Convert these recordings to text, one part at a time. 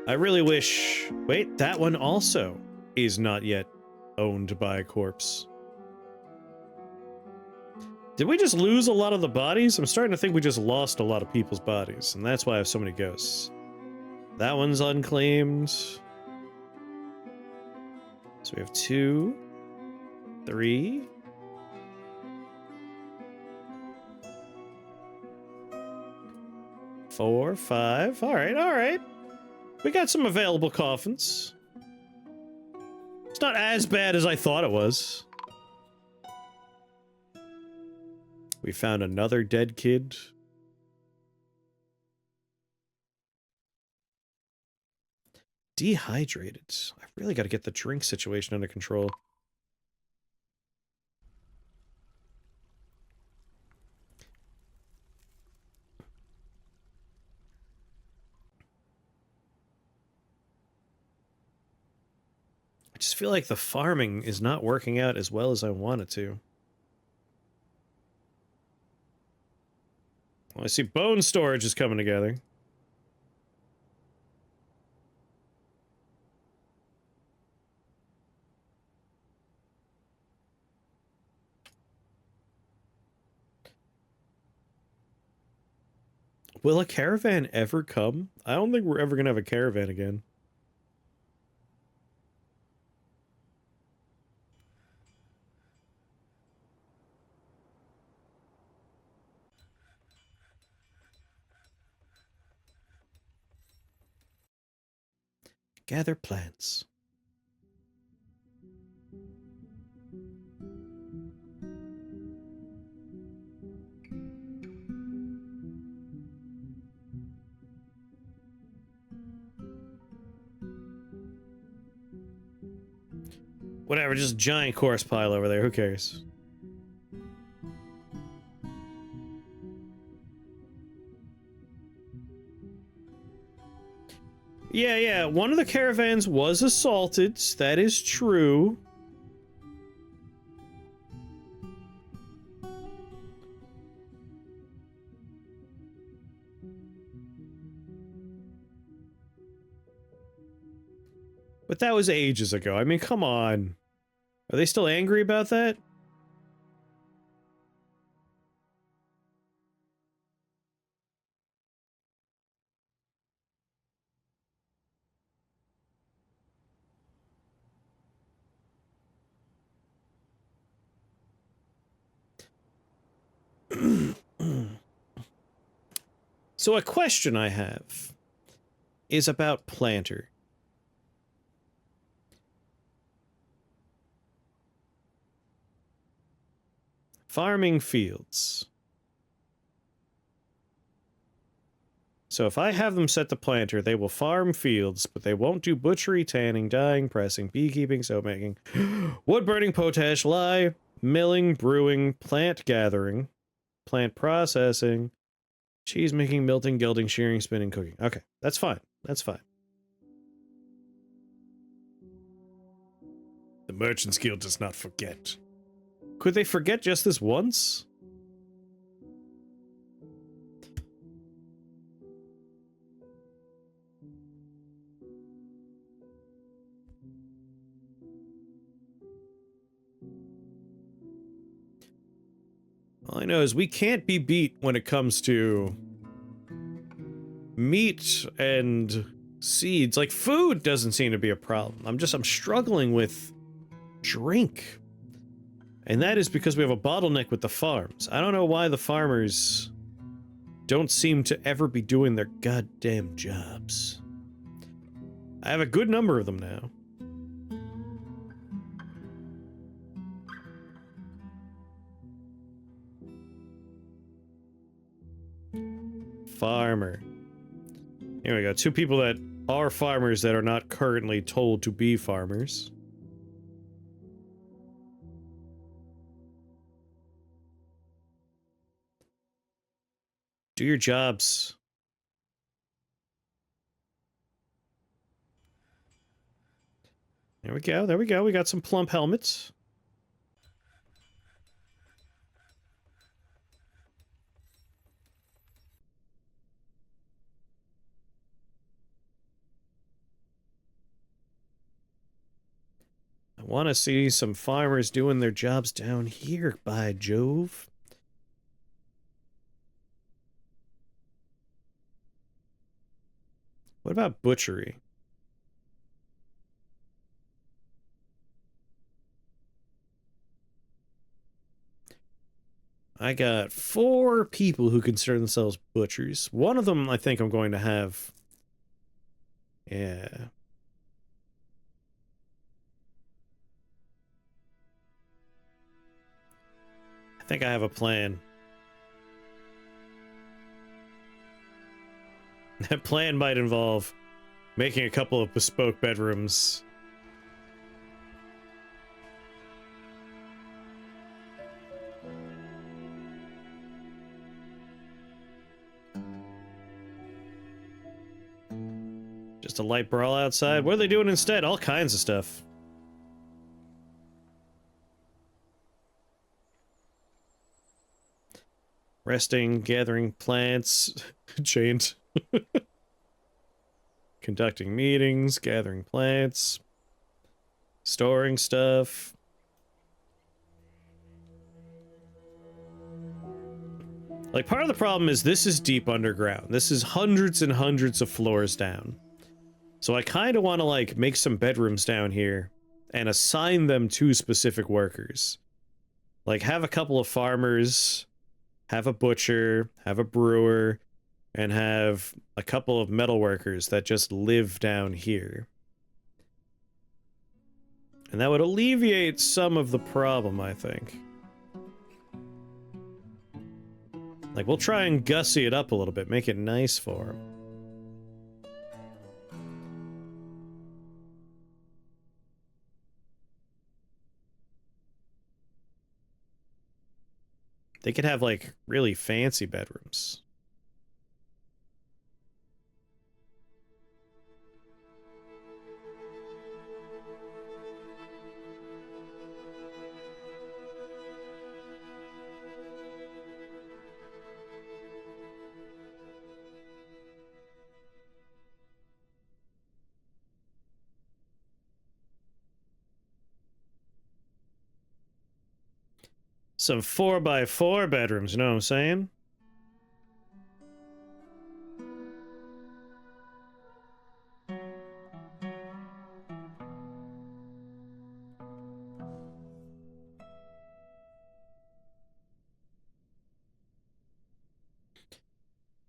I really wish... Wait, that one also is not yet owned by a corpse. Did we just lose a lot of the bodies? I'm starting to think we just lost a lot of people's bodies, and that's why I have so many ghosts. That one's unclaimed. So we have 2, 3... 4, 5. Alright, alright. We got some available coffins. It's not as bad as I thought it was. We found another dead kid. Dehydrated. I've really got to get the drink situation under control. I just feel like the farming is not working out as well as I want it to. Well, I see bone storage is coming together. Will a caravan ever come? I don't think we're ever gonna have a caravan again. Gather plants. Whatever, just a giant corpse pile over there, who cares? Yeah, one of the caravans was assaulted, that is true. But that was ages ago. I mean, come on. Are they still angry about that? So a question I have is about Planter. Farming fields. So if I have them set to Planter, they will farm fields, but they won't do butchery, tanning, dyeing, pressing, beekeeping, soap making, wood burning, potash, lye, milling, brewing, plant gathering, plant processing, cheese making, milting, gilding, shearing, spinning, cooking. Okay, that's fine. That's fine. The Merchants Guild does not forget. Could they forget just this once? All I know is we can't be beat when it comes to meat and seeds. Like, food doesn't seem to be a problem. I'm struggling with drink. And that is because we have a bottleneck with the farms. I don't know why the farmers don't seem to ever be doing their goddamn jobs. I have a good number of them now. Farmer. Here we go. 2 people that are farmers that are not currently told to be farmers. Do your jobs. There we go, there we go. We got some plump helmets. want to see some farmers doing their jobs down here, by Jove. What about butchery? I got 4 people who consider themselves butchers. One of them I think I'm going to have... Yeah. I think I have a plan. That plan might involve making a couple of bespoke bedrooms. Just a light brawl outside. What are they doing instead? All kinds of stuff. Resting, gathering plants, chained. Conducting meetings, gathering plants, storing stuff. Like, part of the problem is this is deep underground. This is hundreds and hundreds of floors down. So I kind of want to, like, make some bedrooms down here and assign them to specific workers. Like, have a couple of farmers, have a butcher, have a brewer, and have a couple of metal workers that just live down here. And that would alleviate some of the problem, I think. Like, we'll try and gussy it up a little bit, make it nice for them. They could have, like, really fancy bedrooms. Some 4x4 bedrooms, you know what I'm saying?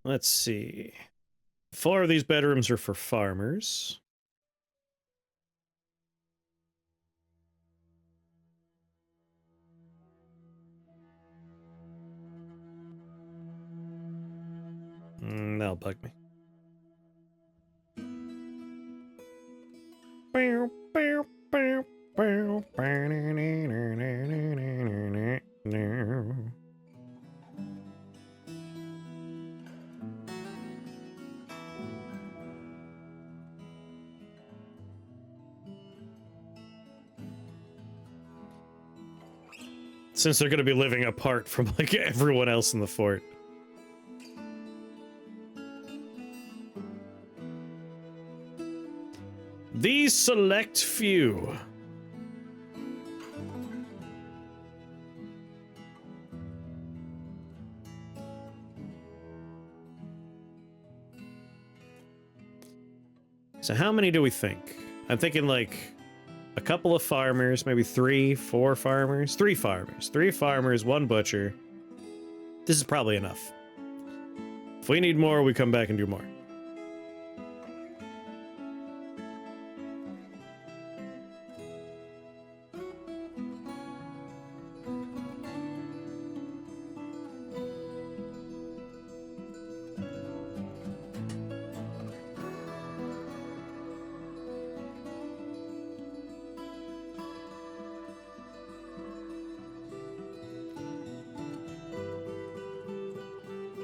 Let's see. 4 of these bedrooms are for farmers. That'll bug me. Since they're going to be living apart from, like, everyone else in the fort. These select few. So how many do we think? I'm thinking, like, a couple of farmers, maybe 3, 4 farmers. 3 farmers. 3 farmers, 1 butcher. This is probably enough. If we need more, we come back and do more.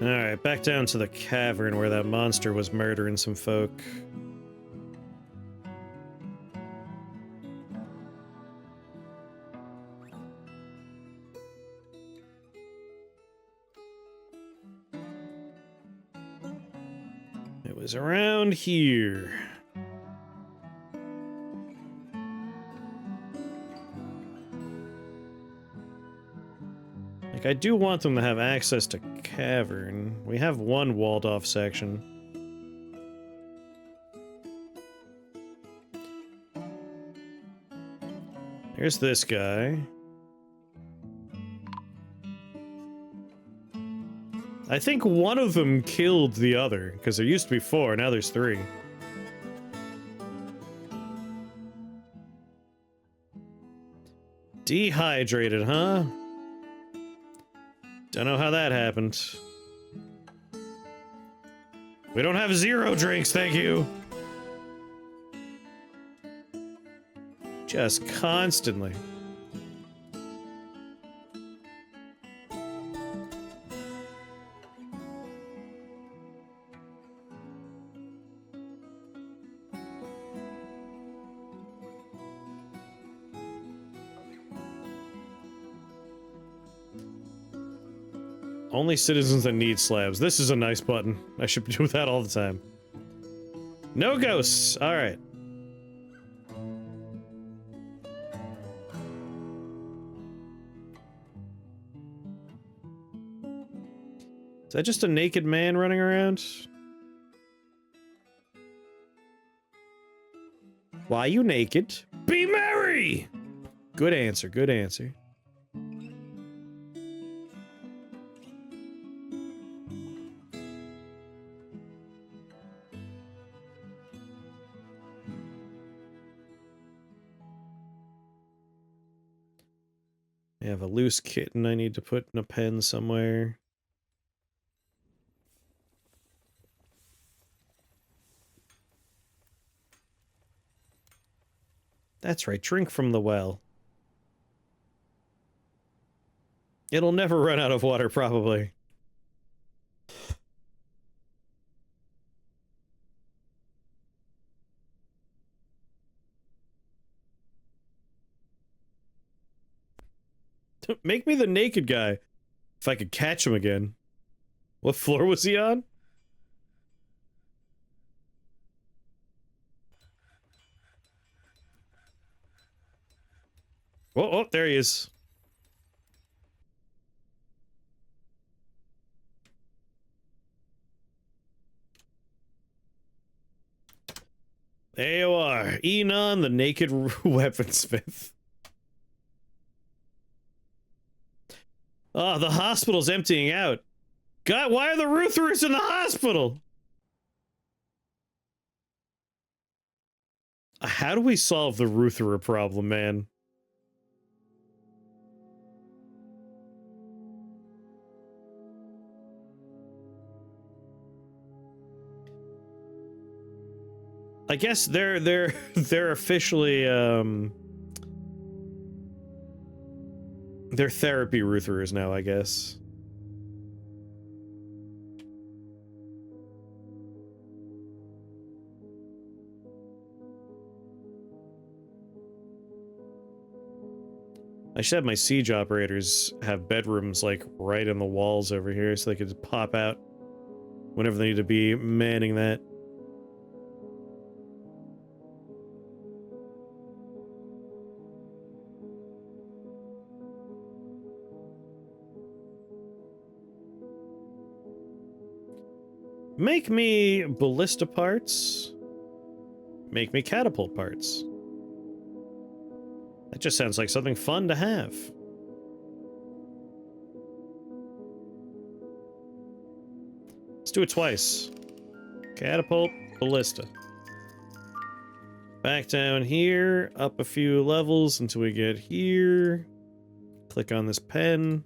Alright, back down to the cavern where that monster was murdering some folk. It was around here. Like, I do want them to have access to cavern. We have one walled off section. Here's this guy. I think one of them killed the other, because there used to be 4, now there's 3. Dehydrated, huh? Don't know how that happened. We don't have 0 drinks, thank you! Just constantly. Only citizens that need slabs. This is a nice button. I should do that all the time. No ghosts! Alright. Is that just a naked man running around? Why you naked? Be merry! Good answer, good answer. I have a loose kitten I need to put in a pen somewhere. That's right, drink from the well. It'll never run out of water, probably. Make me the naked guy. If I could catch him again. What floor was he on? Oh, oh, there he is. There you are. Enon, the naked weaponsmith. Oh, the hospital's emptying out. God, why are the Rutherers in the hospital? How do we solve the Rutherer problem, man? I guess they're officially they're therapy Rutherers now, I guess. I should have my siege operators have bedrooms like right in the walls over here so they could just pop out whenever they need to be manning that. Make me ballista parts. Make me catapult parts. That just sounds like something fun to have. Let's do it twice. Catapult, ballista. Back down here, up a few levels until we get here. Click on this pen.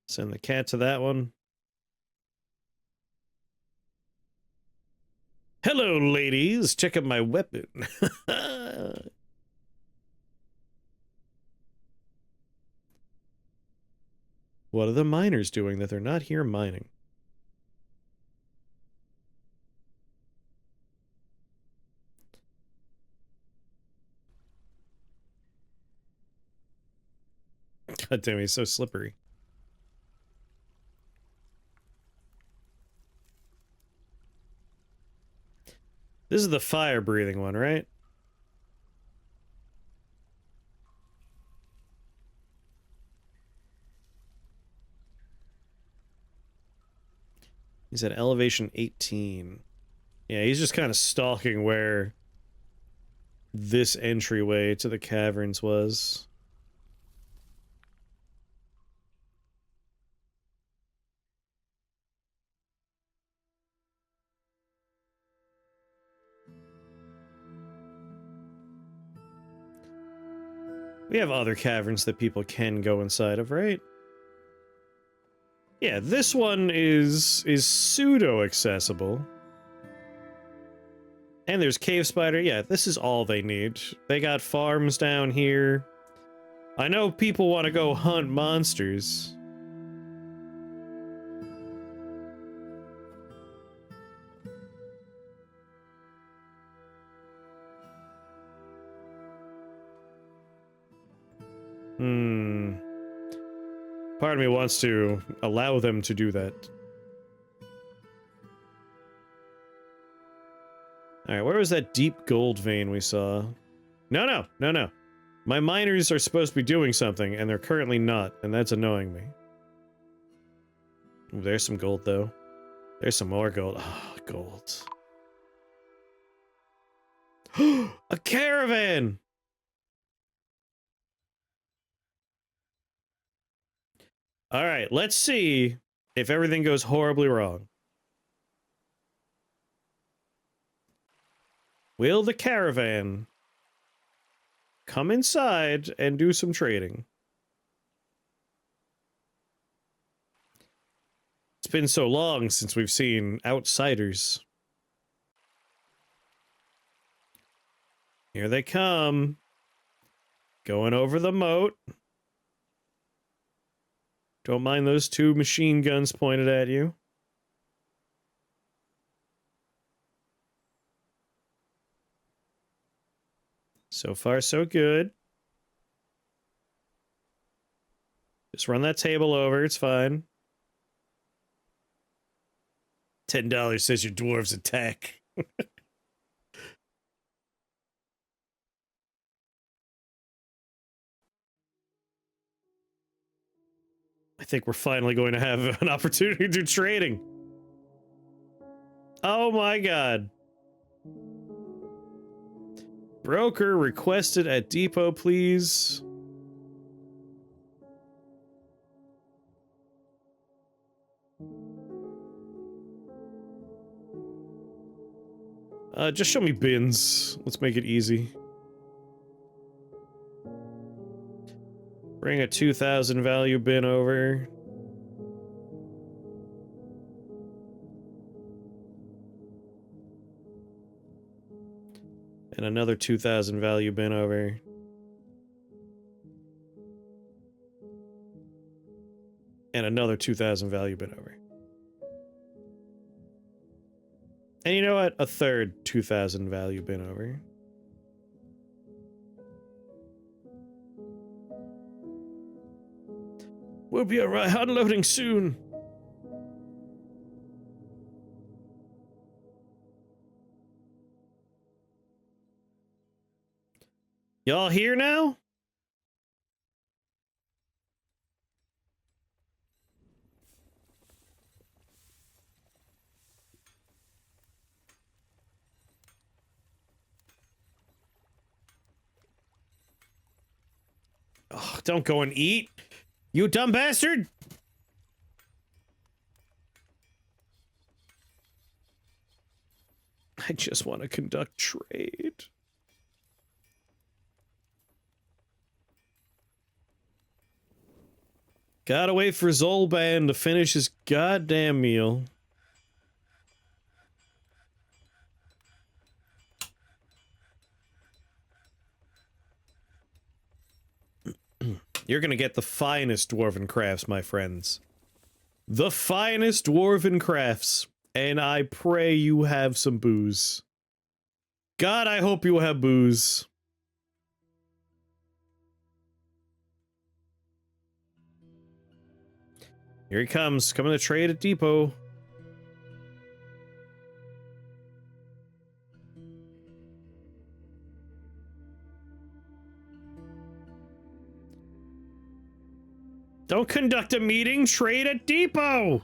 Send the cat to that one. Hello, ladies. Check out my weapon. What are the miners doing that they're not here mining? God damn, he's so slippery. This is the fire-breathing one, right? He's at elevation 18. Yeah, he's just kind of stalking where this entryway to the caverns was. We have other caverns that people can go inside of, right? Yeah, this one is pseudo-accessible. And there's Cave Spider. Yeah, this is all they need. They got farms down here. I know people want to go hunt monsters. Part of me wants to allow them to do that. Alright, where was that deep gold vein we saw? No. My miners are supposed to be doing something, and they're currently not, and that's annoying me. Ooh, there's some gold, though. There's some more gold. Ah, oh, gold. A caravan! Alright, let's see if everything goes horribly wrong. Will the caravan come inside and do some trading? It's been so long since we've seen outsiders. Here they come. Going over the moat. Don't mind those two machine guns pointed at you. So far, so good. Just run that table over, it's fine. $10 says your dwarves attack. I think we're finally going to have an opportunity to do trading. Oh my god. Broker requested at depot, please. Just show me bins. Let's make it easy. Bring a 2,000 value bin over. And another 2,000 value bin over. And another 2,000 value bin over. And you know what? A third 2,000 value bin over. We'll be unloading soon. Y'all here now? Oh, don't go and eat. You dumb bastard! I just want to conduct trade. Gotta wait for Zolban to finish his goddamn meal. You're gonna get the finest dwarven crafts, my friends. The finest dwarven crafts. And I pray you have some booze. God, I hope you have booze. Here he comes, coming to trade at depot. Don't conduct a meeting, trade at depot!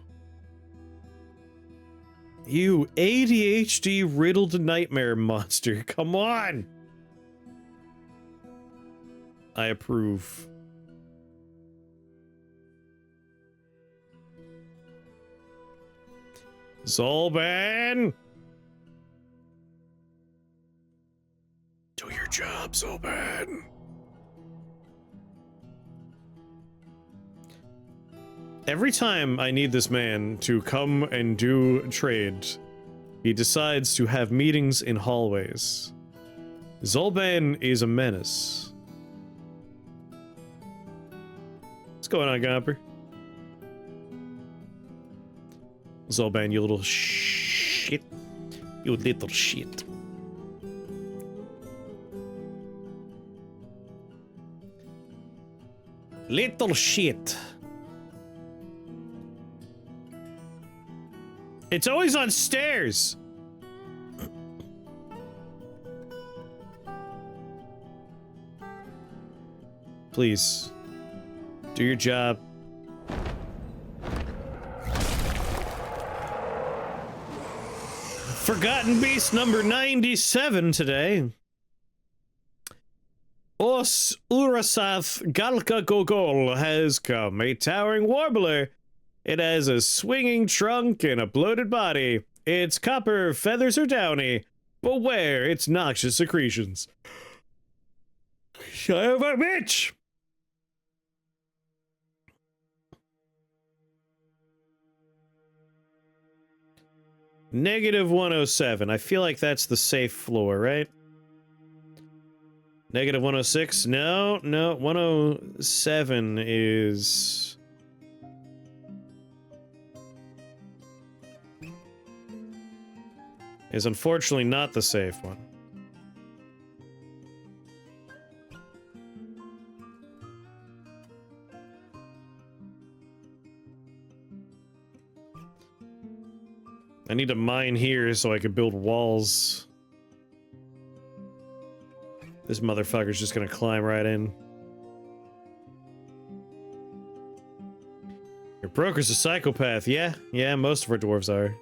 You ADHD riddled nightmare monster. Come on. I approve. Zolban! Do your job, Zolban. Every time I need this man to come and do trade, he decides to have meetings in hallways. Zolban is a menace. What's going on, Gomper? Zolban, you little shit. You little shit. Little shit. It's always on stairs. Please, do your job. Forgotten Beast number 97 today. Os Urasath Galka Gogol has come, a towering warbler. It has a swinging trunk and a bloated body. Its copper feathers are downy. Beware its noxious secretions. Son of a bitch! Negative 107. I feel like that's the safe floor, right? Negative 106. No, 107 is unfortunately not the safe one. I need to mine here so I can build walls. This motherfucker's just gonna climb right in. Your broker's a psychopath. Yeah, most of our dwarves are.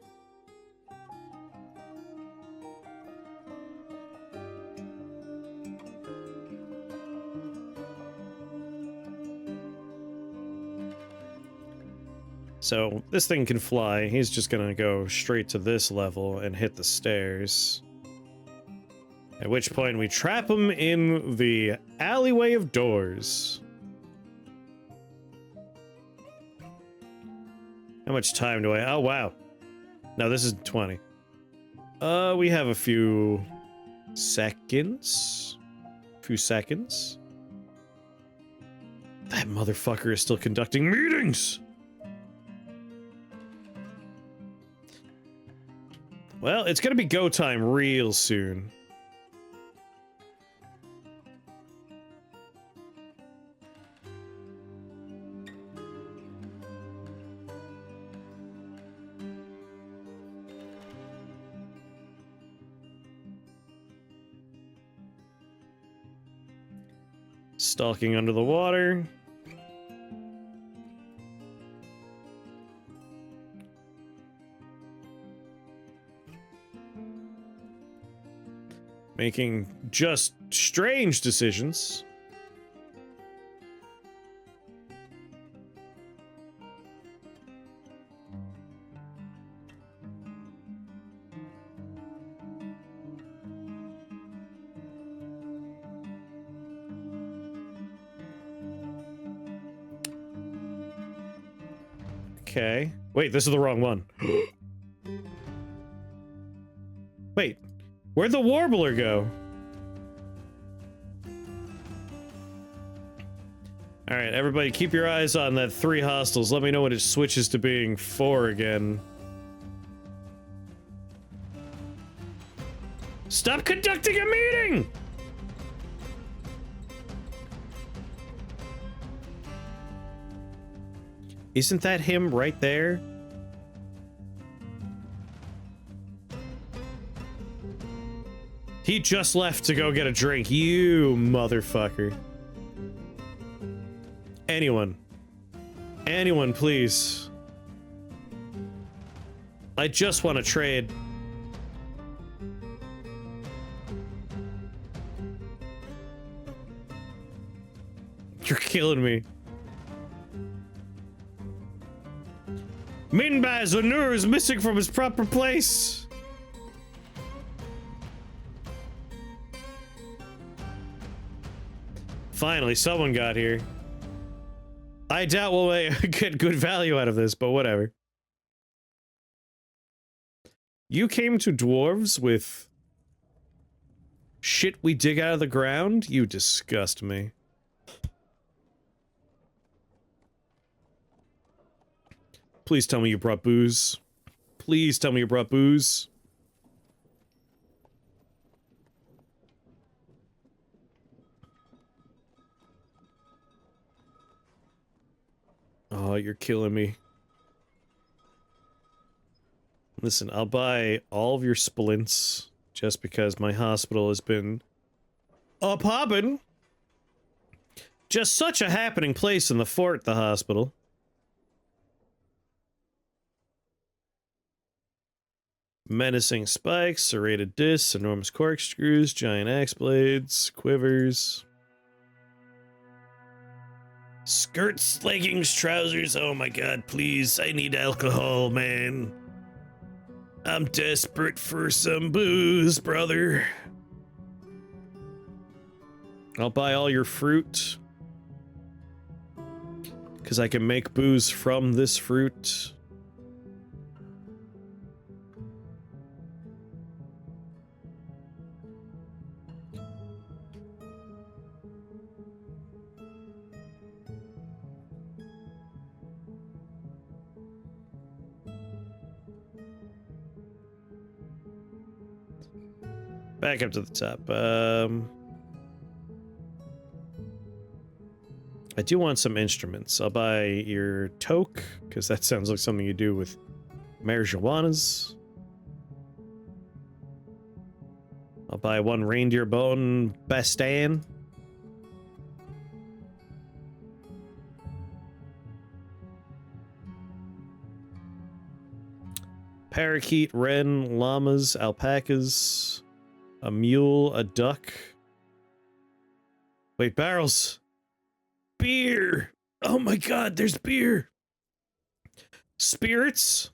So, this thing can fly. He's just gonna go straight to this level and hit the stairs. At which point we trap him in the alleyway of doors. How much time do I... Oh, wow. No, this is 20. We have a few seconds. That motherfucker is still conducting meetings! Well, it's gonna be go time real soon. Stalking under the water. Making just strange decisions. Okay. Wait, this is the wrong one. Wait. Where'd the warbler go? Alright, everybody keep your eyes on that 3 hostiles. Let me know when it switches to being 4 again. Stop conducting a meeting! Isn't that him right there? He just left to go get a drink, you motherfucker. Anyone, please. I just want to trade. You're killing me. Minbai's Onur is missing from his proper place. Finally, someone got here. I doubt we'll get good value out of this, but whatever. You came to Dwarves with shit we dig out of the ground? You disgust me. Please tell me you brought booze. Please tell me you brought booze. Oh, you're killing me. Listen, I'll buy all of your splints just because my hospital has been up-hopping. Just such a happening place in the fort, the hospital. Menacing spikes, serrated discs, enormous corkscrews, giant axe blades, quivers. Skirts, leggings, trousers. Oh my god, please. I need alcohol, man. I'm desperate for some booze, brother. I'll buy all your fruit. Because I can make booze from this fruit. Back up to the top. I do want some instruments. I'll buy your toque, because that sounds like something you do with marijuanas. I'll buy one reindeer bone bastan. Parakeet, wren, llamas, alpacas. A mule, a duck. Wait, barrels. Beer. Oh my god, there's beer. Spirits.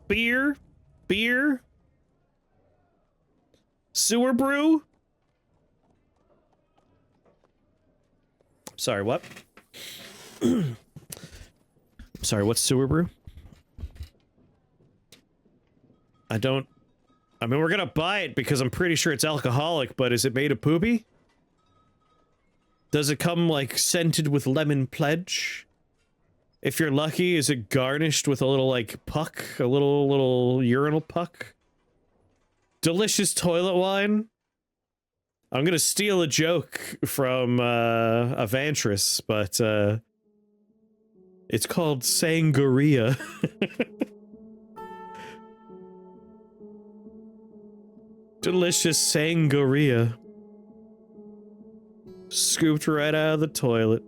Beer. Beer. Sewer brew. Sorry, what? Sorry, what's sewer brew? I mean, we're gonna buy it because I'm pretty sure it's alcoholic, but is it made of poopy? Does it come, like, scented with lemon pledge? If you're lucky, is it garnished with a little, like, puck? A little urinal puck? Delicious toilet wine? I'm gonna steal a joke from, Avantris, but, it's called sangria. Delicious sangria. Scooped right out of the toilet.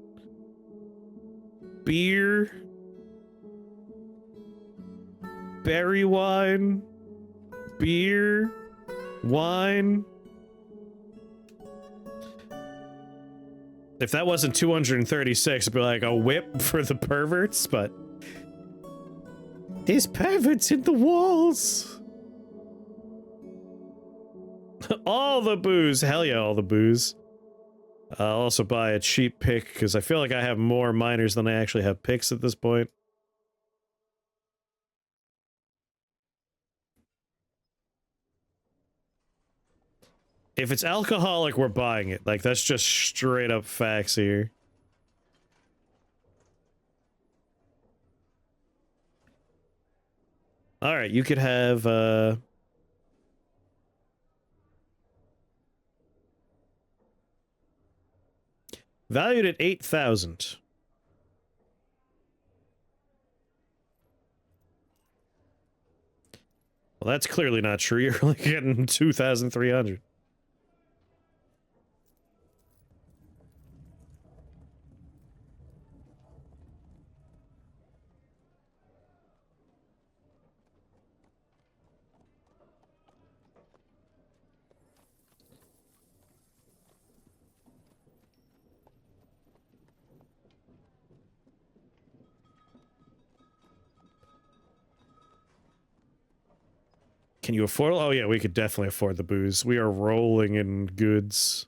Beer. Berry wine. Beer. Wine. If that wasn't 236, it'd be like a whip for the perverts, but... There's perverts in the walls! All the booze! Hell yeah, all the booze. I'll also buy a cheap pick, because I feel like I have more miners than I actually have picks at this point. If it's alcoholic, we're buying it. Like, that's just straight up facts here. Alright, you could have, valued at 8,000. Well, that's clearly not true. You're only getting 2,300. Can you afford? Oh yeah, we could definitely afford the booze. We are rolling in goods.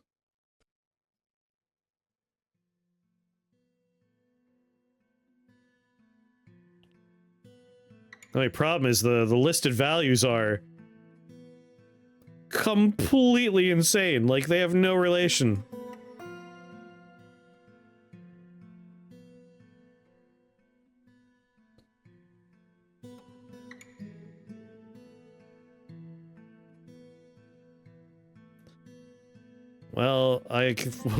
The only problem is the listed values are completely insane. Like, they have no relation. Well,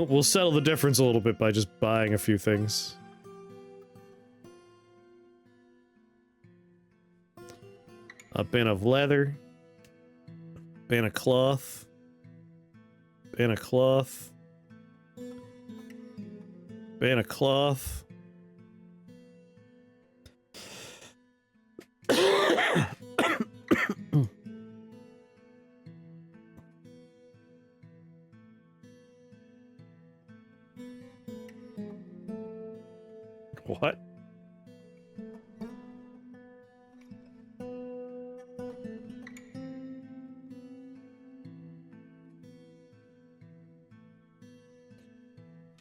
we'll settle the difference a little bit by just buying a few things. A bin of leather. Bin of cloth. Bin of cloth. Bin of cloth. What?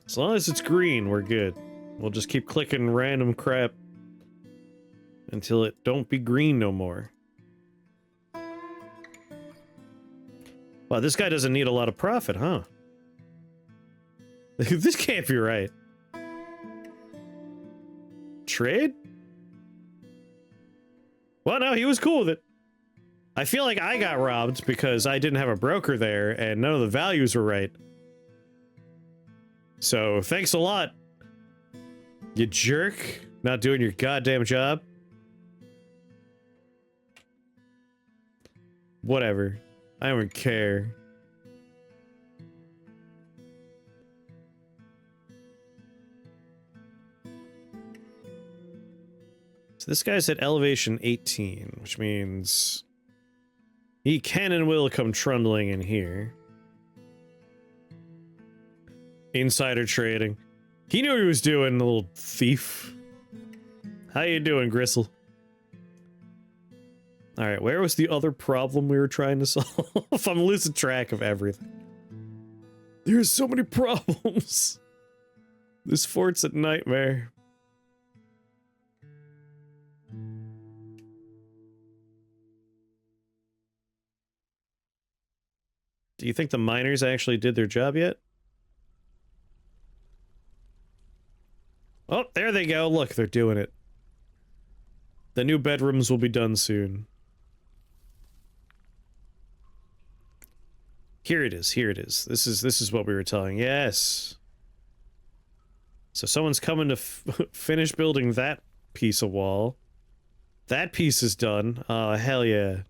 As long as it's green, we're good. We'll just keep clicking random crap until it don't be green no more. Wow, this guy doesn't need a lot of profit, huh? This can't be right. Trade? Well, no, he was cool with it. I feel like I got robbed because I didn't have a broker there and none of the values were right. So, thanks a lot, you jerk. Not doing your goddamn job. Whatever. I don't care. So this guy's at elevation 18, which means he can and will come trundling in here. Insider trading. He knew what he was doing, the little thief. How you doing, Gristle? Alright, where was the other problem we were trying to solve? I'm losing track of everything. There's so many problems. This fort's a nightmare. Do you think the miners actually did their job yet? Oh, there they go. Look, they're doing it. The new bedrooms will be done soon. Here it is. Here it is. This is what we were telling. Yes. So someone's coming to finish building that piece of wall. That piece is done. Oh, hell yeah.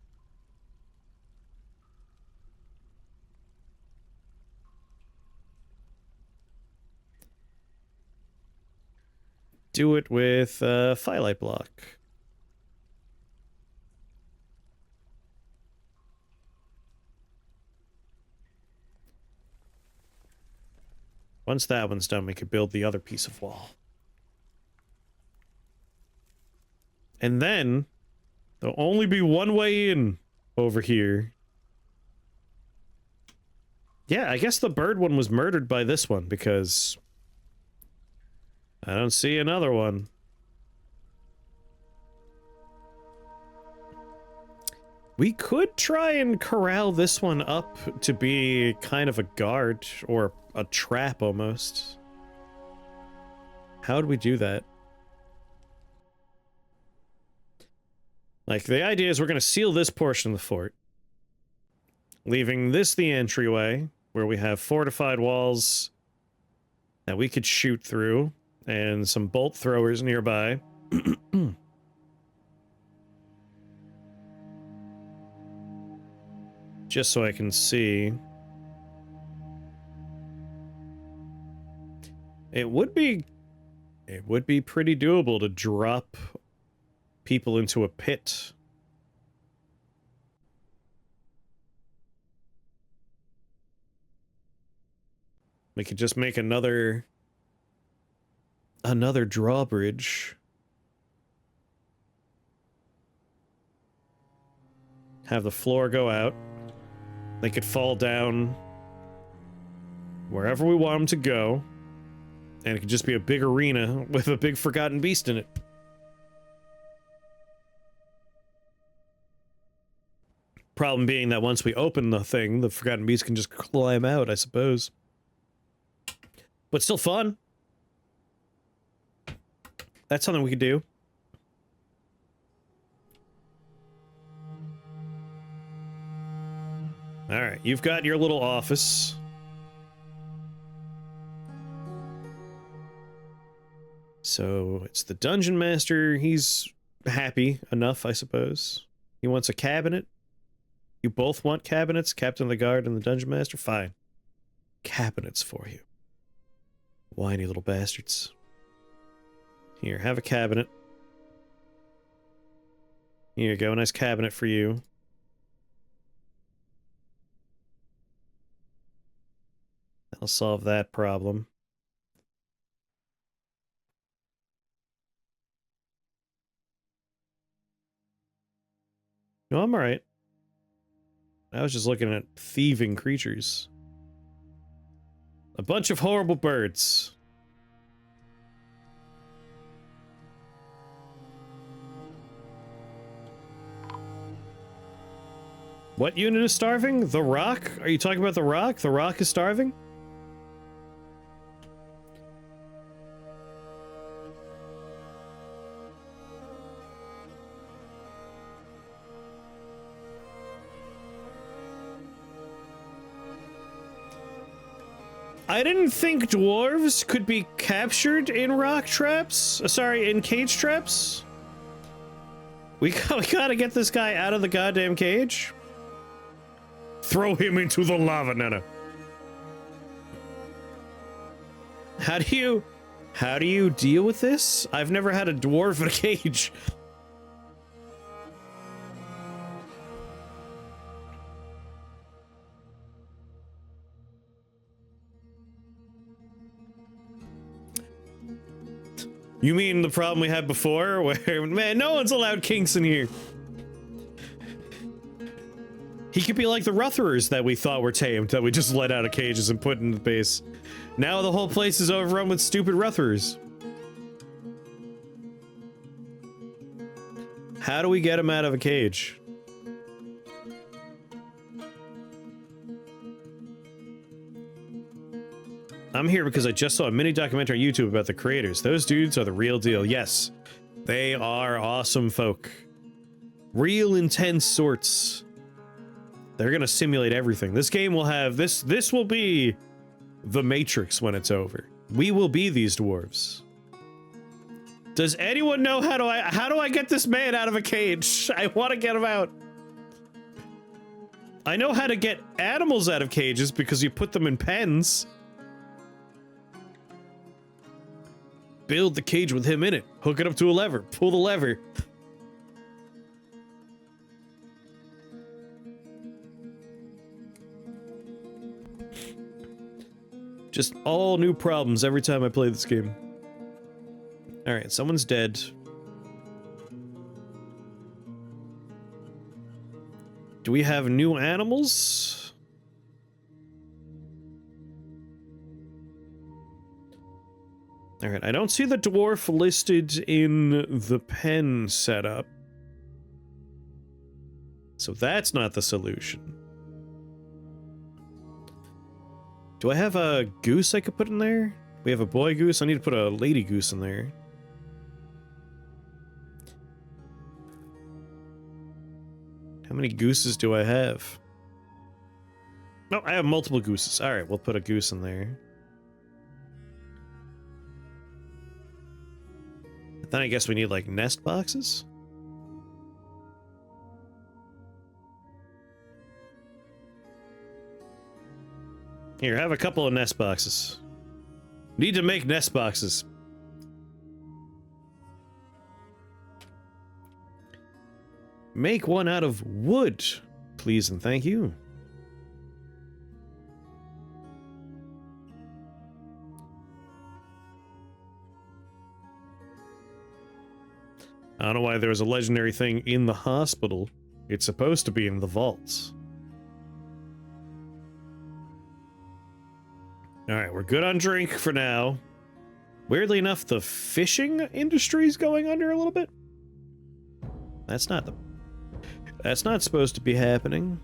Do it with firelight block. Once that one's done, we could build the other piece of wall. And then, there'll only be one way in over here. Yeah, I guess the bird one was murdered by this one, because I don't see another one. We could try and corral this one up to be kind of a guard, or a trap almost. How would we do that? Like, the idea is we're going to seal this portion of the fort, leaving this the entryway, where we have fortified walls that we could shoot through, and some bolt throwers nearby. Just so I can see. It would be pretty doable to drop people into a pit. We could just make another drawbridge. have the floor go out. They could fall down wherever we want them to go. And it could just be a big arena with a big forgotten beast in it. Problem being that once we open the thing, the forgotten beast can just climb out, I suppose. But still fun. That's something we could do. Alright, you've got your little office. So, it's the Dungeon Master. He's happy enough, I suppose. He wants a cabinet. You both want cabinets? Captain of the Guard and the Dungeon Master? Fine. Cabinets for you. Whiny little bastards. Here, have a cabinet. Here you go, a nice cabinet for you. That'll solve that problem. No, I'm alright. I was just looking at thieving creatures. A bunch of horrible birds. What unit is starving? The Rock? Are you talking about the Rock? The Rock is starving? I didn't think dwarves could be captured in rock traps. Sorry, in cage traps. We gotta get this guy out of the goddamn cage. Throw him into the lava, Nana. How do you deal with this? I've never had a dwarf in a cage. You mean the problem we had before, where, man, no one's allowed kinks in here. He could be like the Rutherers that we thought were tamed, that we just let out of cages and put in the base. Now the whole place is overrun with stupid Rutherers. How do we get him out of a cage? I'm here because I just saw a mini documentary on YouTube about the creators. Those dudes are the real deal. Yes, they are awesome folk. Real intense sorts. They're gonna simulate everything. This game will have this will be the Matrix when it's over. We will be these dwarves. Does anyone know how do I get this man out of a cage? I want to get him out. I know how to get animals out of cages because you put them in pens. Build the cage with him in it. Hook it up to a lever. Pull the lever. Just all new problems every time I play this game. Alright, someone's dead. Do we have new animals? Alright, I don't see the dwarf listed in the pen setup. So that's not the solution. Do I have a goose I could put in there? We have a boy goose. I need to put a lady goose in there. How many gooses do I have? No, I have multiple gooses. Alright, we'll put a goose in there. Then I guess we need, like, nest boxes? Here, have a couple of nest boxes. Need to make nest boxes. Make one out of wood, please and thank you. I don't know why there was a legendary thing in the hospital It's supposed to be in the vaults. Alright, we're good on drink for now. Weirdly enough, the fishing industry's going under a little bit. That's not supposed to be happening.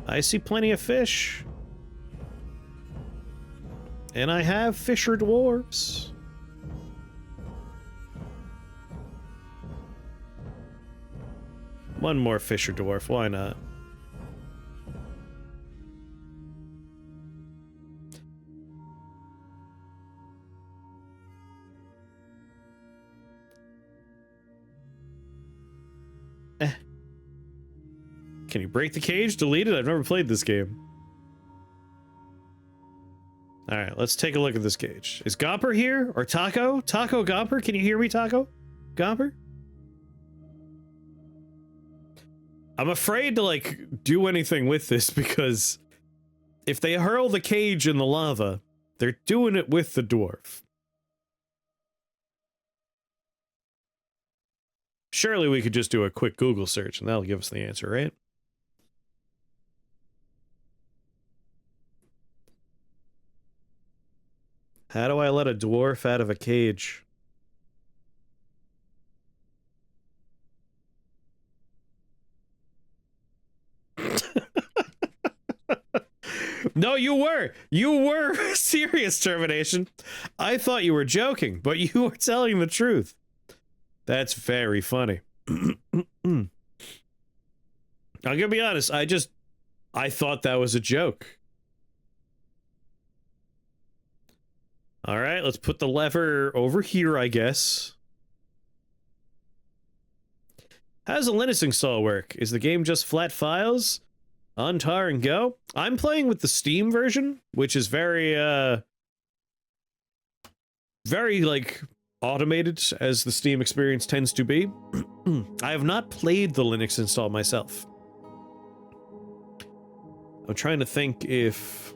I see plenty of fish. And I have fisher dwarves. One more fisher dwarf, why not? Can you break the cage? Delete it? I've never played this game. Alright, let's take a look at this cage. Is Gomper here? Or Taco? Taco Gomper? Can you hear me, Taco? Gomper? I'm afraid to, like, do anything with this because if they hurl the cage in the lava, they're doing it with the dwarf. Surely we could just do a quick Google search and that'll give us the answer, right? How do I let a dwarf out of a cage? No, you were serious, Trepidation. I thought you were joking, but you were telling the truth. That's very funny. I'm gonna be honest, I thought that was a joke. Alright, let's put the lever over here, I guess. How does a Linux install work? Is the game just flat files? Untar and go? I'm playing with the Steam version, which is very, like, automated, as the Steam experience tends to be. I have not played the Linux install myself. I'm trying to think if...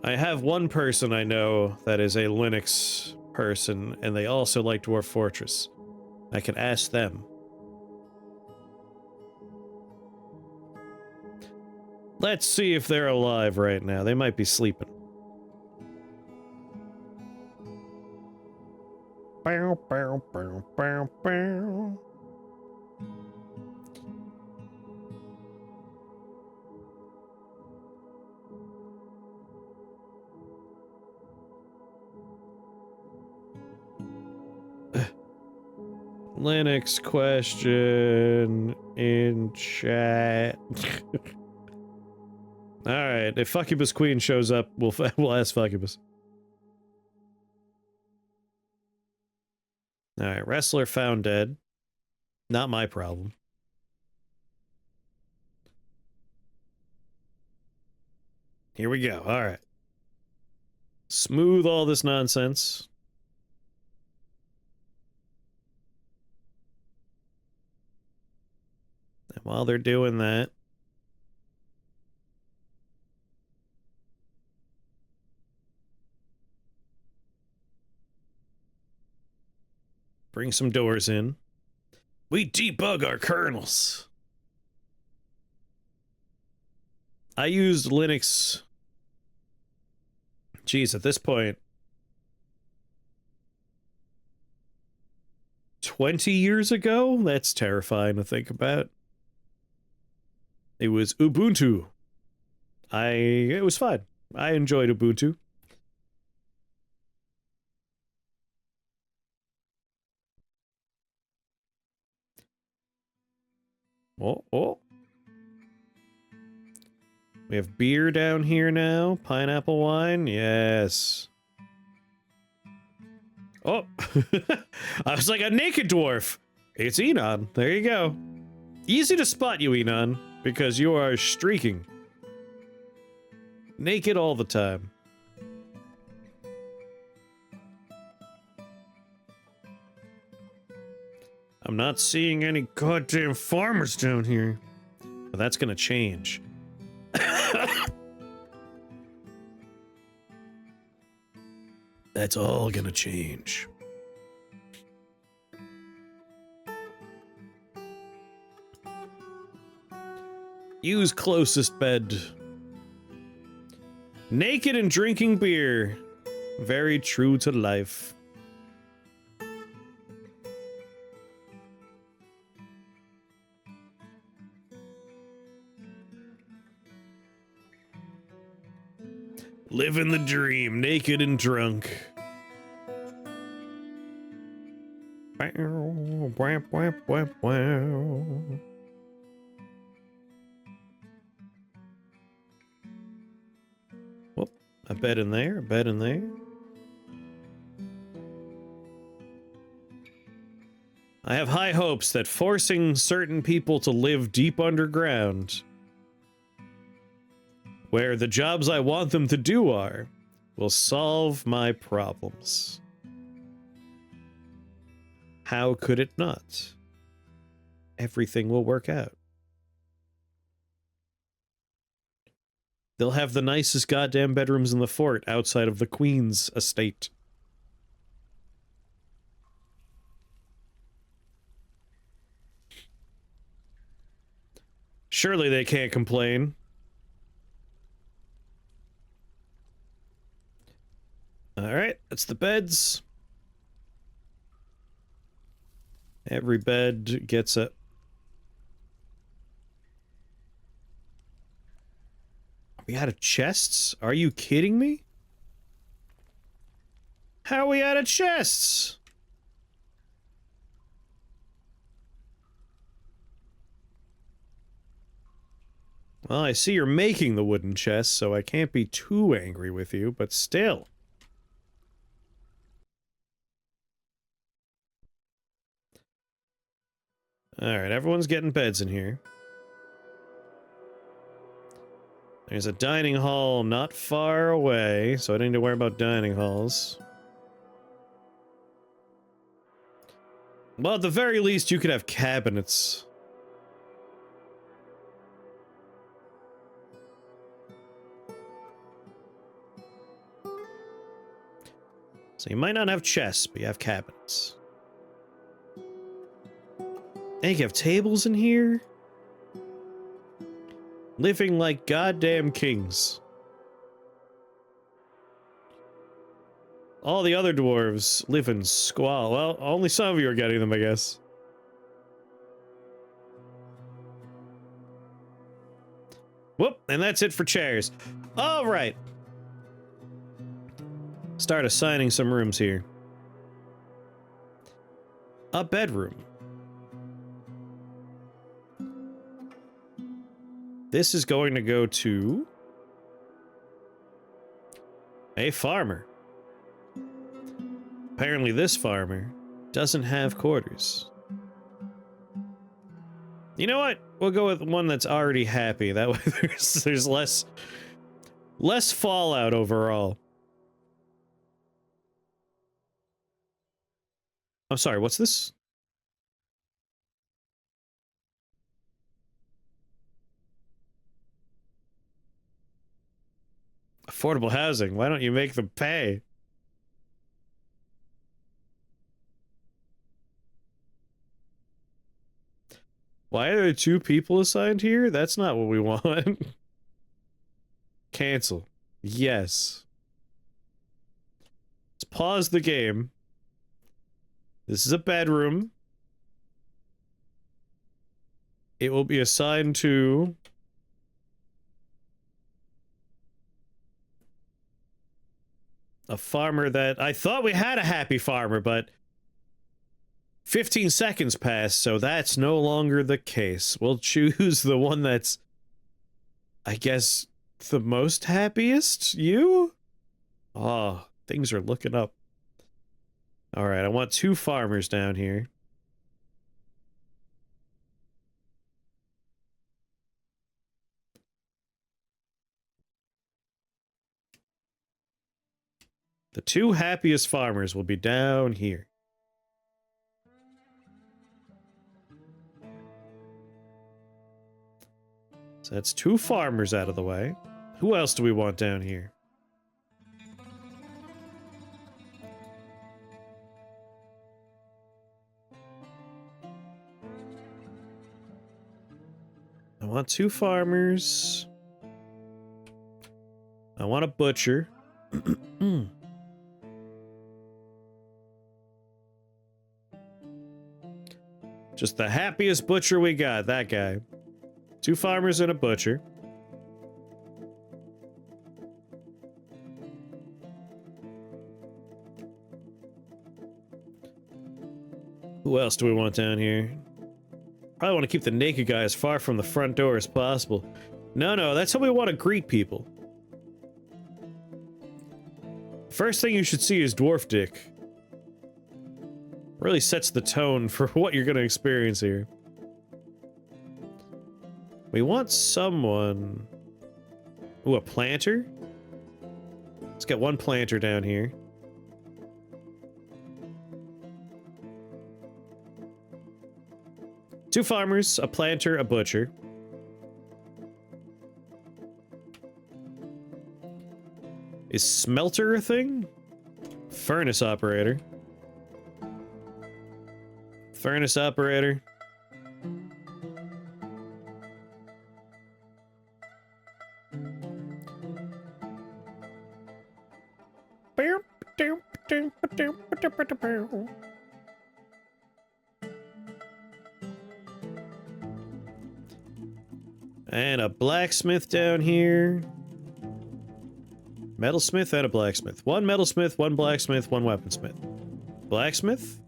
I have one person I know that is a Linux person, and they also like Dwarf Fortress. I could ask them. Let's see if they're alive right now. They might be sleeping. Bow, bow, bow, bow, bow. Linux question in chat. Alright, if Fuccubus Queen shows up, we'll ask Fuccubus. Alright, wrestler found dead. Not my problem. Here we go, alright. Smooth all this nonsense. And while they're doing that, bring some doors in. We debug our kernels. I used Linux. Geez, at this point, 20 years ago? That's terrifying to think about. It was Ubuntu. It was fine. I enjoyed Ubuntu. Oh. We have beer down here now. Pineapple wine. Yes. Oh. I was like a naked dwarf. It's Enon. There you go. Easy to spot you, Enon, because you are streaking. Naked all the time. I'm not seeing any goddamn farmers down here. But that's gonna change. That's all gonna change. Use closest bed. Naked and drinking beer. Very true to life. Living the dream, naked and drunk. Whoop, a bed in there, a bed in there. I have high hopes that forcing certain people to live deep underground, where the jobs I want them to do are, will solve my problems. How could it not? Everything will work out. They'll have the nicest goddamn bedrooms in the fort outside of the Queen's estate. Surely they can't complain. Alright, that's the beds. Every bed gets a... Are we out of chests? Are you kidding me? How are we out of chests? Well, I see you're making the wooden chests, so I can't be too angry with you, but still. Alright, everyone's getting beds in here. There's a dining hall not far away, so I don't need to worry about dining halls. Well, at the very least, you could have cabinets. So you might not have chests, but you have cabinets. And you have tables in here? Living like goddamn kings. All the other dwarves live in squalor. Well, only some of you are getting them, I guess. Whoop, and that's it for chairs. All right. Start assigning some rooms here. A bedroom. This is going to go to a farmer. Apparently this farmer doesn't have quarters. You know what? We'll go with one that's already happy. That way there's less fallout overall. I'm sorry, what's this? Affordable housing. Why don't you make them pay? Why are there 2 people assigned here? That's not what we want. Cancel. Yes. Let's pause the game. This is a bedroom. It will be assigned to... a farmer that... I thought we had a happy farmer, but... 15 seconds passed, so that's no longer the case. We'll choose the one that's... I guess... the most happiest? You? Oh, things are looking up. Alright, I want 2 farmers down here. The 2 happiest farmers will be down here. So that's 2 farmers out of the way. Who else do we want down here? I want 2 farmers. I want a butcher. Just the happiest butcher we got, that guy. 2 farmers and a butcher. Who else do we want down here? Probably want to keep the naked guy as far from the front door as possible. No, that's how we want to greet people. First thing you should see is dwarf dick. Really sets the tone for what you're going to experience here. We want someone... Ooh, a planter? Let's get 1 planter down here. Two farmers, a planter, a butcher. Is smelter a thing? Furnace operator. Furnace operator. And a blacksmith down here. Metalsmith and a blacksmith. 1 metalsmith, 1 blacksmith, 1 weaponsmith. Blacksmith?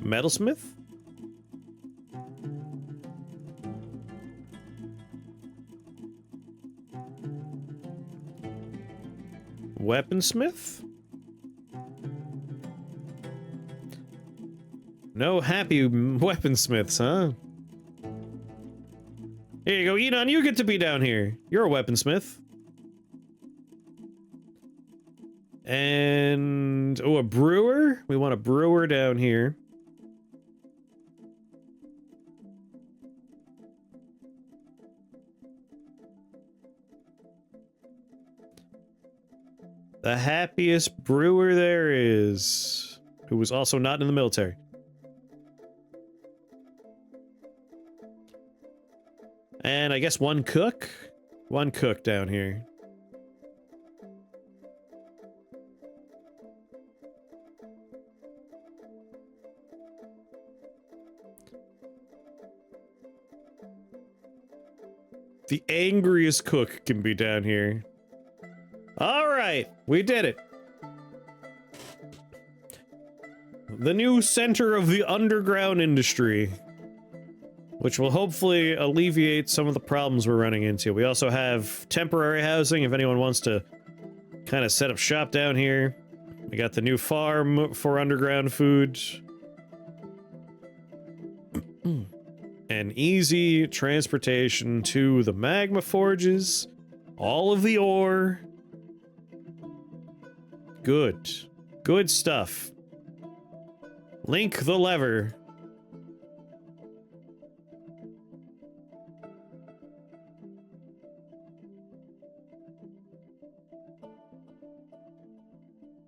Metalsmith? Weaponsmith? No happy weaponsmiths, huh? Here you go, Enon, you get to be down here. You're a weaponsmith. And... oh, a brewer? We want a brewer down here. The happiest brewer there is. Who was also not in the military. And I guess 1 cook? 1 cook down here. The angriest cook can be down here. Alright, we did it. The new center of the underground industry. Which will hopefully alleviate some of the problems we're running into. We also have temporary housing if anyone wants to kind of set up shop down here. We got the new farm for underground food. And easy transportation to the magma forges. All of the ore. Good. Good stuff. Link the lever.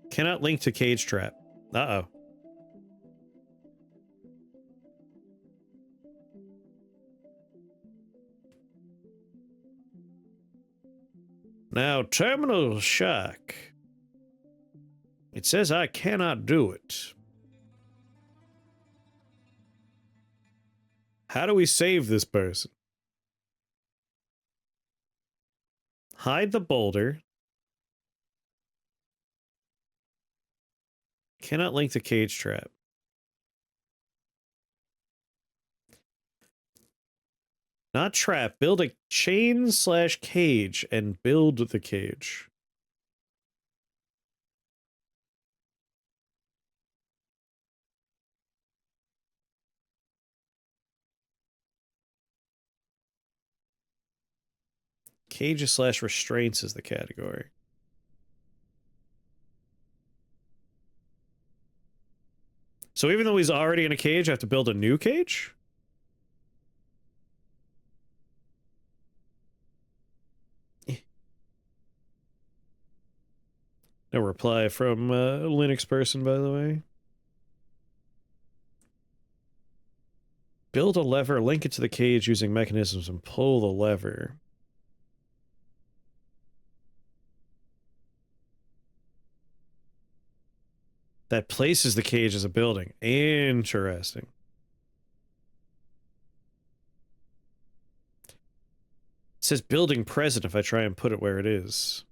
Cannot link to cage trap. Uh-oh. Now, terminal shock. It says I cannot do it. How do we save this person? Hide the boulder. Cannot link the cage trap. Not trap. Build a chain/cage and build the cage. Cages/restraints is the category. So even though he's already in a cage, I have to build a new cage? No reply from Linux person, by the way. Build a lever, link it to the cage using mechanisms, and pull the lever. That places the cage as a building. Interesting. It says building present if I try and put it where it is.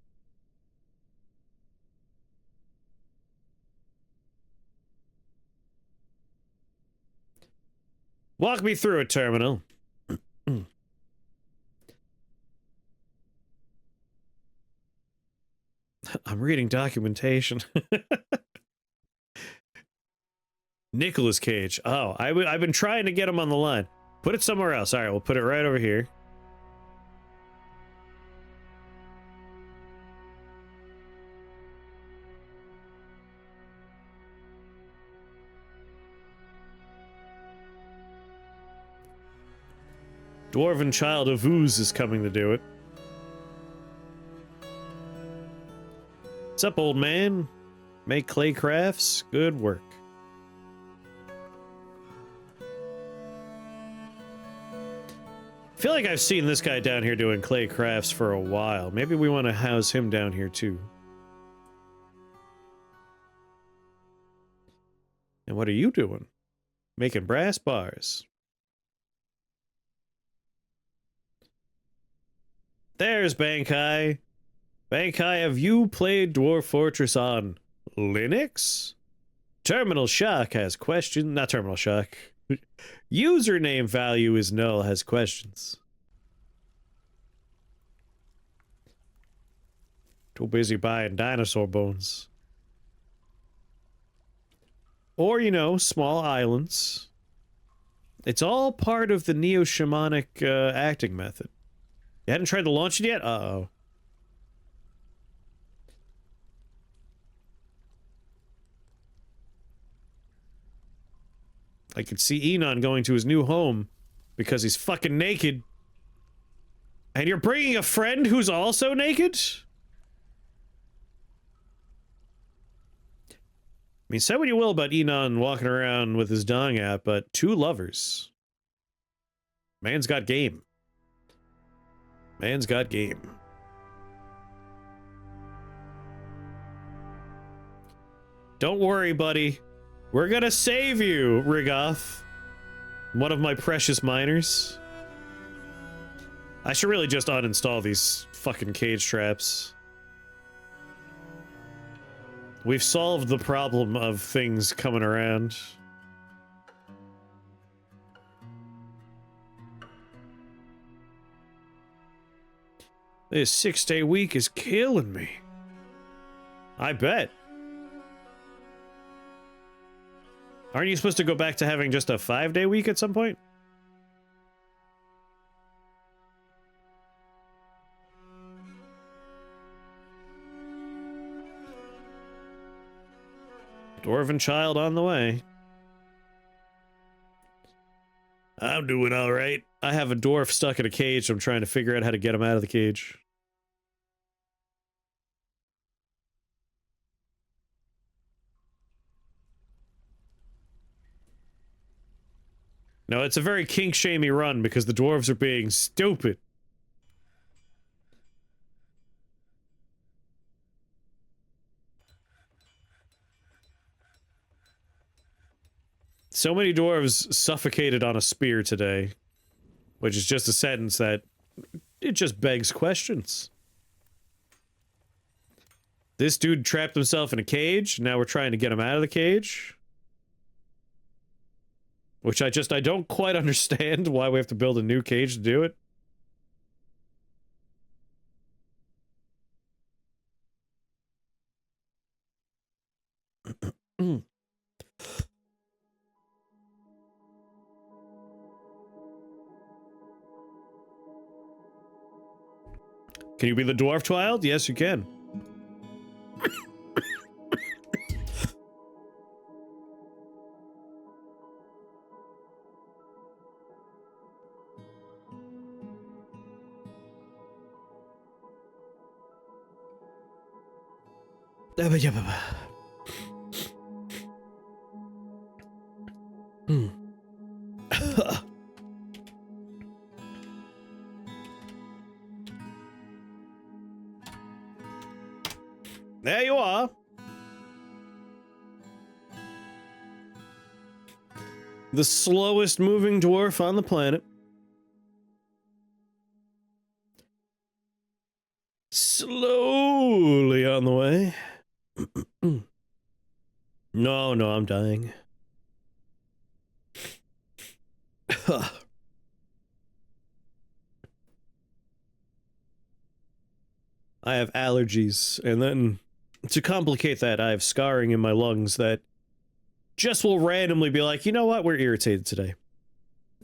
Walk me through it, terminal. I'm reading documentation. Nicolas Cage. Oh, I've been trying to get him on the line. Put it somewhere else. All right, we'll put it right over here. Dwarven Child of Ooze is coming to do it. What's up, old man? Make clay crafts? Good work. I feel like I've seen this guy down here doing clay crafts for a while. Maybe we want to house him down here too. And what are you doing? Making brass bars. There's Bankai. Bankai, have you played Dwarf Fortress on Linux? Terminal Shock has questions. Not Terminal Shock. Username value is null has questions. Too busy buying dinosaur bones. Or, you know, small islands. It's all part of the neo-shamanic acting method. You hadn't tried to launch it yet? Uh-oh. I could see Enon going to his new home because he's fucking naked. And you're bringing a friend who's also naked? I mean, say what you will about Enon walking around with his dong out, but two lovers. Man's got game. Man's got game. Don't worry, buddy. We're gonna save you, Rigoth. One of my precious miners. I should really just uninstall these fucking cage traps. We've solved the problem of things coming around. This 6-day week is killing me. I bet. Aren't you supposed to go back to having just a 5-day week at some point? Dwarven child on the way. I'm doing all right. I have a dwarf stuck in a cage. I'm trying to figure out how to get him out of the cage. No, it's a very kink-shamey run because the dwarves are being stupid. So many dwarves suffocated on a spear today, which is just a sentence that it just begs questions. This dude trapped himself in a cage. Now we're trying to get him out of the cage. Which I don't quite understand why we have to build a new cage to do it. Can you be the dwarf child? Yes, you can. Hmm. There you are. The slowest moving dwarf on the planet. Slowly on the way. No, I'm dying. I have allergies, and then to complicate that, I have scarring in my lungs that just will randomly be like, you know what, we're irritated today.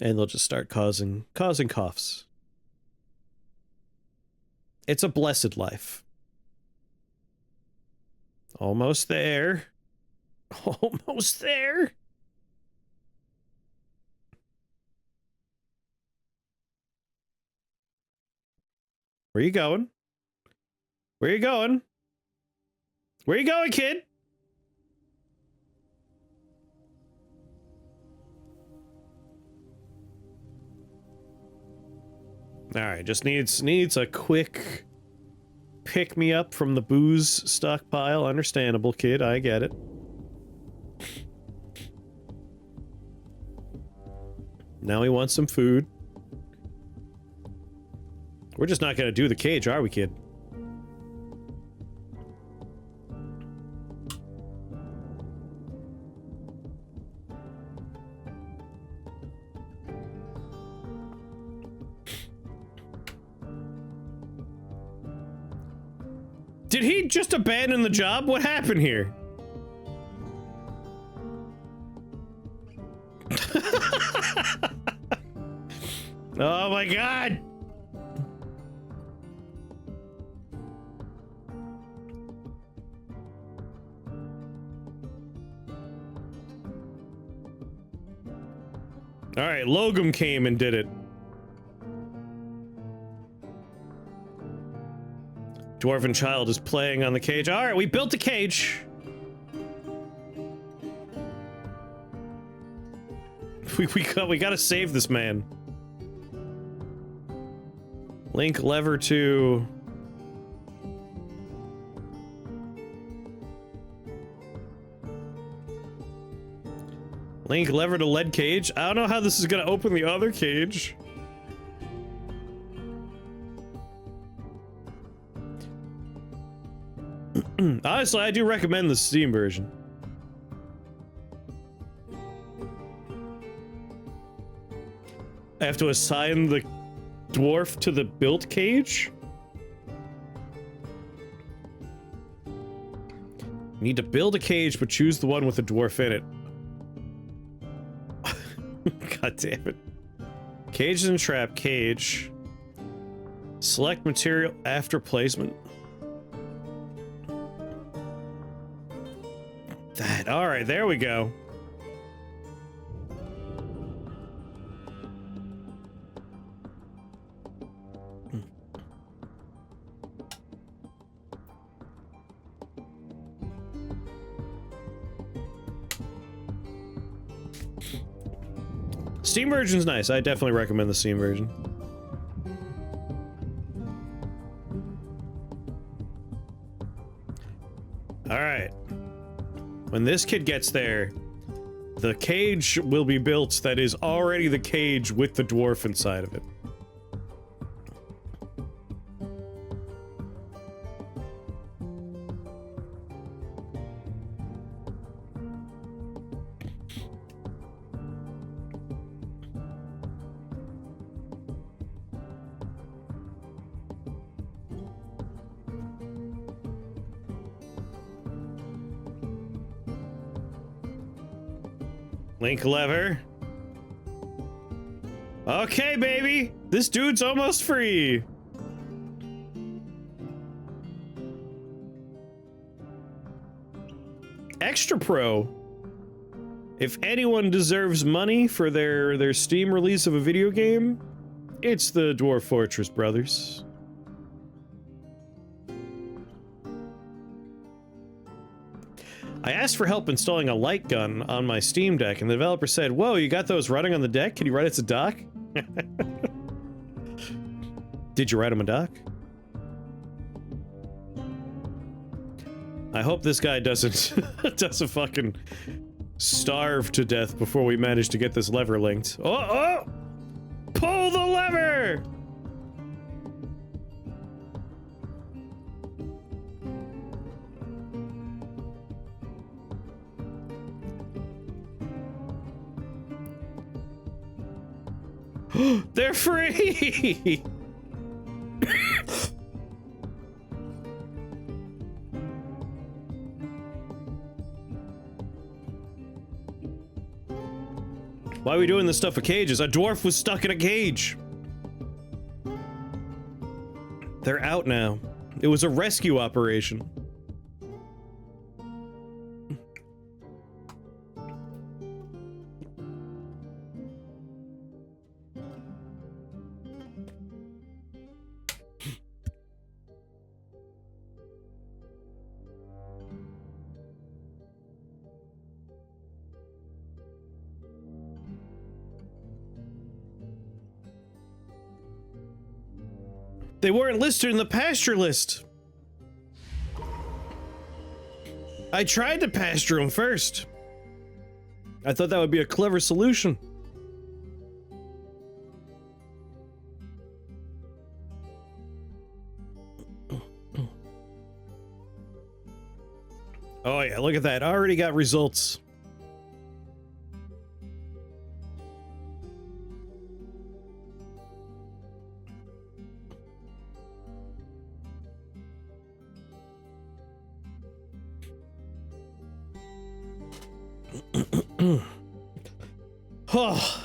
And they'll just start causing coughs. It's a blessed life. Almost there. Almost there. Where you going? Where you going? Where you going, kid? Alright, just needs a quick pick me up from the booze stockpile. Understandable, kid, I get it. Now he wants some food. We're just not gonna do the cage, are we, kid? Did he just abandon the job? What happened here? Oh my god! Alright, Logum came and did it. Dwarven child is playing on the cage. Alright, we built a cage. We gotta save this man. Link lever to... Link lever to lead cage. I don't know how this is gonna open the other cage. Honestly, I do recommend the Steam version. I have to assign the dwarf to the built cage? Need to build a cage, but choose the one with a dwarf in it. God damn it. Cage and trap, cage. Select material after placement. That, alright, there we go. Steam version's nice. I definitely recommend the Steam version. Alright. When this kid gets there, the cage will be built that is already the cage with the dwarf inside of it. Link lever. Okay, baby! This dude's almost free! Extra Pro. If anyone deserves money for their Steam release of a video game, it's the Dwarf Fortress brothers. I asked for help installing a light gun on my Steam Deck, and the developer said, whoa, you got those running on the deck? Can you write it to dock? Did you write him a doc? I hope this guy doesn't fucking starve to death before we manage to get this lever linked. Oh, oh! Pull the lever! They're free! Why are we doing this stuff with cages? A dwarf was stuck in a cage. They're out now. It was a rescue operation. They weren't listed in the pasture list. I tried to pasture them first. I thought that would be a clever solution. Oh yeah, look at that. Already got results. Oh.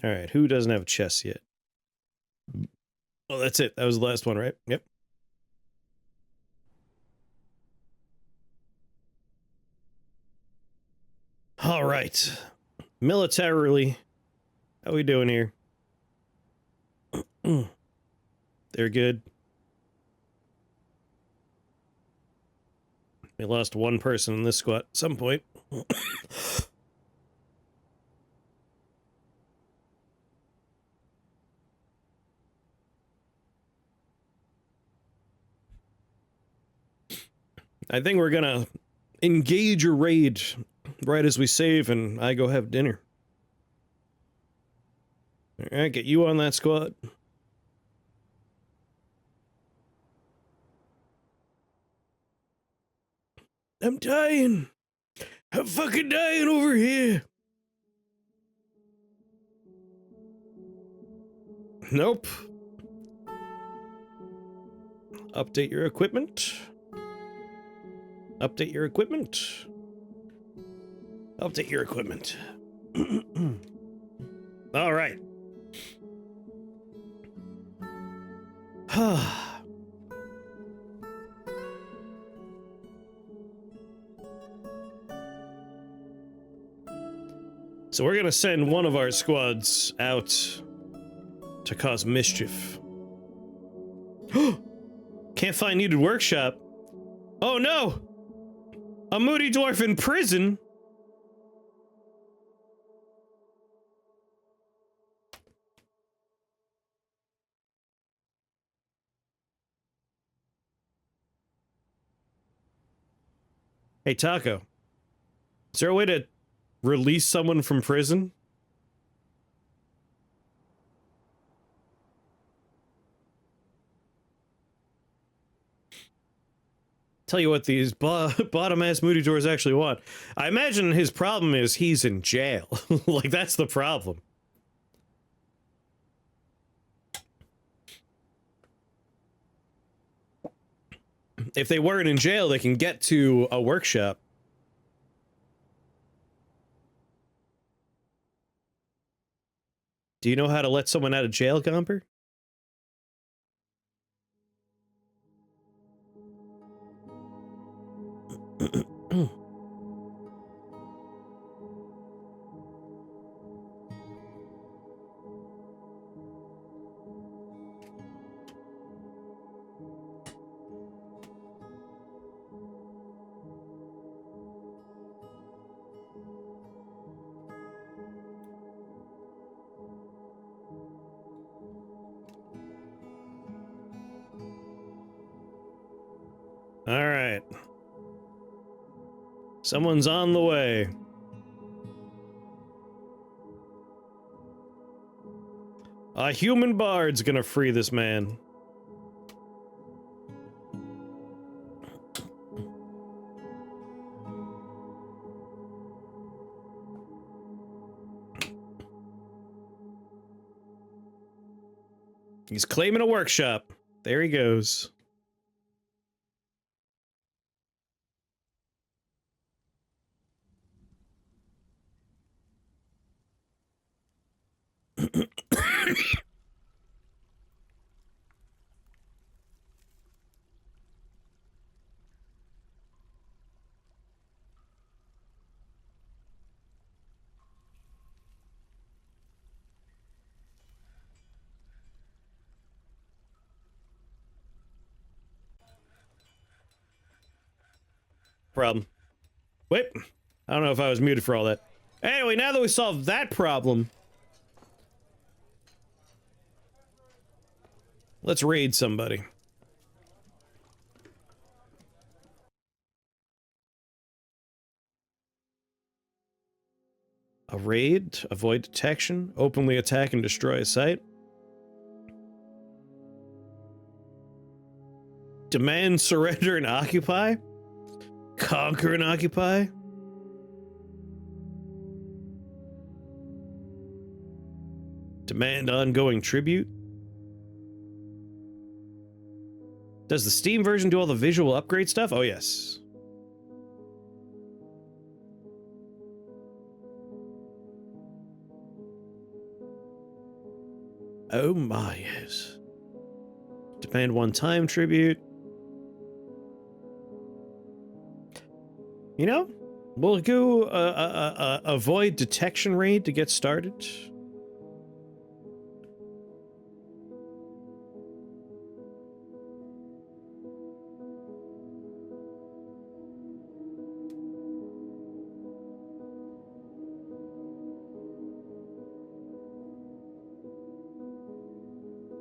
All right, who doesn't have a chest yet? Oh, that's it. That was the last one, right? Yep. All right. Militarily, how we doing here? They're good. We lost one person in this squad at some point. I think we're gonna engage a raid right as we save and I go have dinner. Alright, get you on that squad. I'm dying. I'm fucking dying over here. Nope. Update your equipment. Update your equipment. Update your equipment. All right. So we're gonna send one of our squads out to cause mischief. Can't find needed workshop. Oh no! A moody dwarf in prison? Hey, Taco. Is there a way to release someone from prison? Tell you what these bottom-ass moody dwarves actually want. I imagine his problem is he's in jail. Like, that's the problem. If they weren't in jail, they can get to a workshop. Do you know how to let someone out of jail, Gomper? Alright. Someone's on the way. A human bard's gonna free this man. He's claiming a workshop. There he goes. Problem. Wait. I don't know if I was muted for all that. Anyway, now that we solved that problem, let's raid somebody. A raid, avoid detection, openly attack and destroy a site. Demand surrender and occupy. Conquer and occupy. Demand ongoing tribute. Does the Steam version do all the visual upgrade stuff? Oh, yes. Oh my, yes. Demand one-time tribute. You know, we'll go avoid detection raid to get started.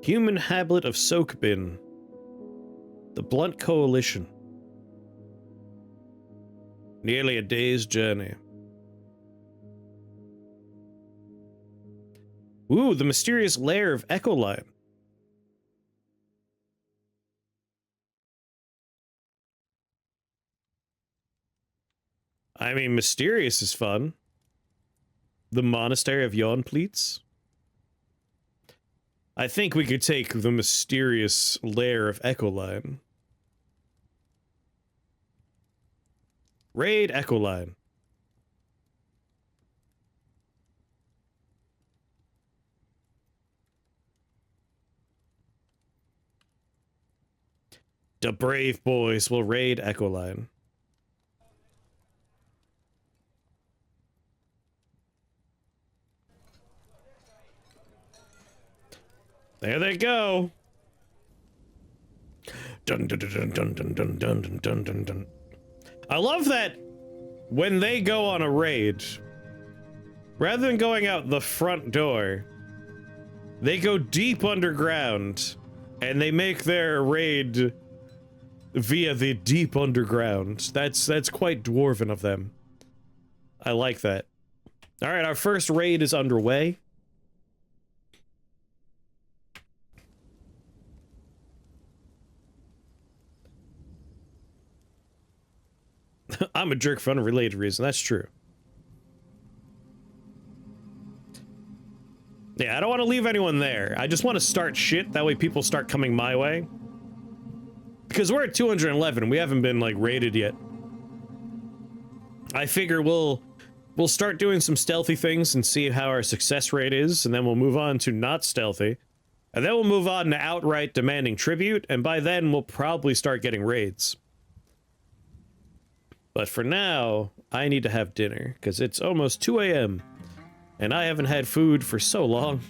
Human Hablet of Soakbin. The Blunt Coalition. Nearly a day's journey. Ooh, the mysterious lair of Echoline. I mean, mysterious is fun. The Monastery of Yawnpleats. I think we could take the mysterious lair of Echoline. Raid Echoline. The brave boys will raid Echoline. There they go. Dun dun dun dun dun dun dun dun dun dun dun. I love that when they go on a raid, rather than going out the front door, they go deep underground and they make their raid via the deep underground. That's quite dwarven of them. I like that. All right, our first raid is underway. I'm a jerk for unrelated reason. That's true. Yeah, I don't want to leave anyone there. I just want to start shit. That way people start coming my way. Because we're at 211 and we haven't been, like, raided yet. I figure we'll start doing some stealthy things and see how our success rate is, and then we'll move on to not stealthy. And then we'll move on to outright demanding tribute, and by then we'll probably start getting raids. But for now, I need to have dinner, because it's almost 2 a.m. and I haven't had food for so long.